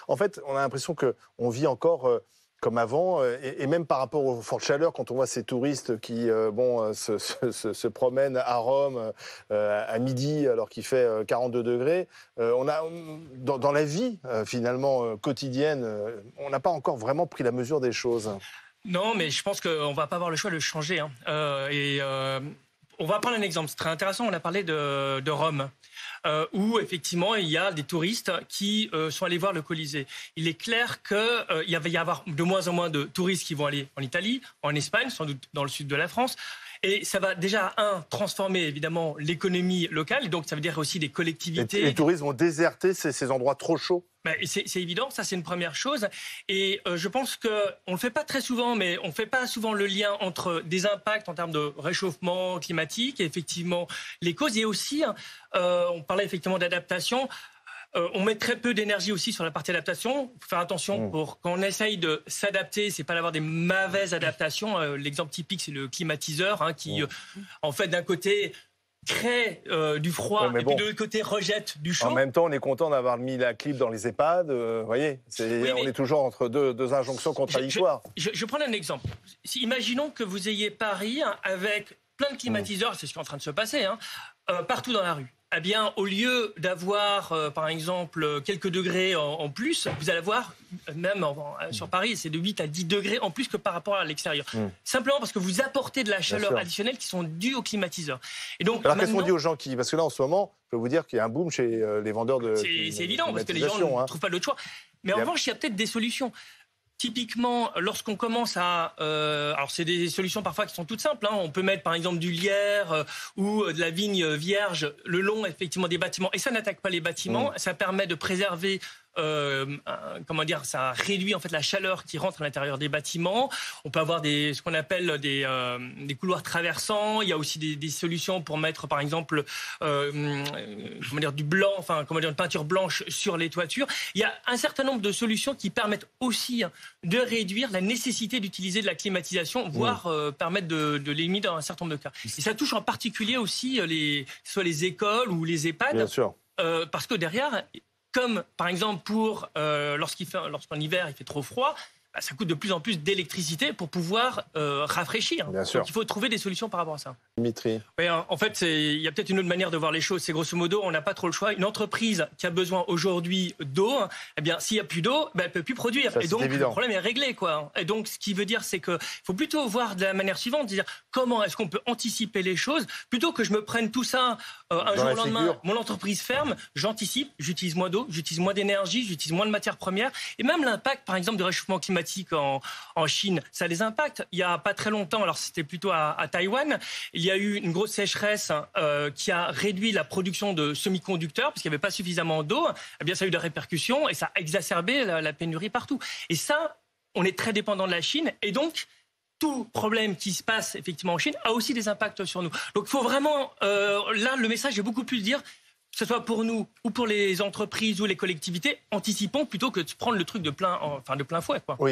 En fait, on a l'impression qu'on vit encore comme avant, et même par rapport aux fortes chaleurs, quand on voit ces touristes qui se promènent à Rome à midi alors qu'il fait 42 degrés, dans la vie finalement quotidienne, on n'a pas encore vraiment pris la mesure des choses. Non, mais je pense qu'on ne va pas avoir le choix de le changer, hein. On va prendre un exemple, c'est très intéressant, on a parlé de Rome. Où effectivement il y a des touristes qui sont allés voir le Colisée. Il est clair qu'il va y avoir de moins en moins de touristes qui vont aller en Italie, en Espagne, sans doute dans le sud de la France. Et ça va déjà, transformer évidemment l'économie locale, donc ça veut dire aussi des collectivités. Les touristes vont déserter ces endroits trop chauds. Ben, c'est évident, ça c'est une première chose. Et je pense qu'on ne le fait pas très souvent, mais on ne fait pas souvent le lien entre des impacts en termes de réchauffement climatique et effectivement les causes. Et aussi, on parlait effectivement d'adaptation. On met très peu d'énergie aussi sur la partie adaptation. Il faut faire attention pour quand on essaye de s'adapter, c'est pas d'avoir des mauvaises adaptations. L'exemple typique, c'est le climatiseur qui, en fait, d'un côté crée du froid et puis de l'autre côté rejette du chaud. En même temps, on est content d'avoir mis la clim dans les EHPAD. Vous voyez, on est toujours entre deux injonctions contradictoires. Je prends un exemple. Imaginons que vous ayez Paris avec plein de climatiseurs, c'est ce qui est en train de se passer, partout dans la rue. Eh bien, au lieu d'avoir, par exemple, quelques degrés en plus, vous allez avoir, même sur Paris, c'est de 8 à 10 degrés en plus que par rapport à l'extérieur. Simplement parce que vous apportez de la chaleur additionnelle qui sont dues aux climatiseurs. Et donc, alors, qu'est-ce qu'on dit aux gens parce que là, en ce moment, je peux vous dire qu'il y a un boom chez les vendeurs de C'est évident, parce que les gens ne trouvent pas d'autre choix. Mais en revanche, il y a peut-être des solutions. Typiquement, lorsqu'on commence à... alors, c'est des solutions parfois qui sont toutes simples. On peut mettre, par exemple, du lierre ou de la vigne vierge le long, effectivement, des bâtiments. Et ça n'attaque pas les bâtiments. Ça permet de préserver... ça réduit en fait la chaleur qui rentre à l'intérieur des bâtiments. On peut avoir ce qu'on appelle des couloirs traversants. Il y a aussi des solutions pour mettre par exemple du blanc, une peinture blanche sur les toitures. Il y a un certain nombre de solutions qui permettent aussi de réduire la nécessité d'utiliser de la climatisation, voire permettre de l'éliminer dans un certain nombre de cas. Et ça touche en particulier aussi soit les écoles ou les EHPAD. Bien sûr. Parce que derrière, comme par exemple lorsqu'en hiver il fait trop froid, ça coûte de plus en plus d'électricité pour pouvoir rafraîchir. Bien sûr. Donc il faut trouver des solutions par rapport à ça. Dimitri. Oui, en fait, il y a peut-être une autre manière de voir les choses. C'est grosso modo, on n'a pas trop le choix. Une entreprise qui a besoin aujourd'hui d'eau, eh bien, s'il n'y a plus d'eau, elle ne peut plus produire. Ça, et donc, évident. Le problème est réglé, quoi. Et donc, ce qui veut dire, c'est qu'il faut plutôt voir de la manière suivante, dire comment est-ce qu'on peut anticiper les choses, plutôt que je me prenne tout ça un jour au lendemain, mon entreprise ferme, j'anticipe, j'utilise moins d'eau, j'utilise moins d'énergie, j'utilise moins de matières premières. Et même l'impact, par exemple, du réchauffement climatique en Chine, ça a des impacts. Il n'y a pas très longtemps, alors c'était plutôt à Taïwan, il y a eu une grosse sécheresse qui a réduit la production de semi-conducteurs parce qu'il n'y avait pas suffisamment d'eau. Eh bien, ça a eu des répercussions et ça a exacerbé la pénurie partout. Et ça, on est très dépendant de la Chine et donc tout problème qui se passe effectivement en Chine a aussi des impacts sur nous. Donc, il faut vraiment, là, le message est beaucoup plus de dire, que ce soit pour nous ou pour les entreprises ou les collectivités, anticipons plutôt que de prendre le truc de plein fouet, quoi. Oui.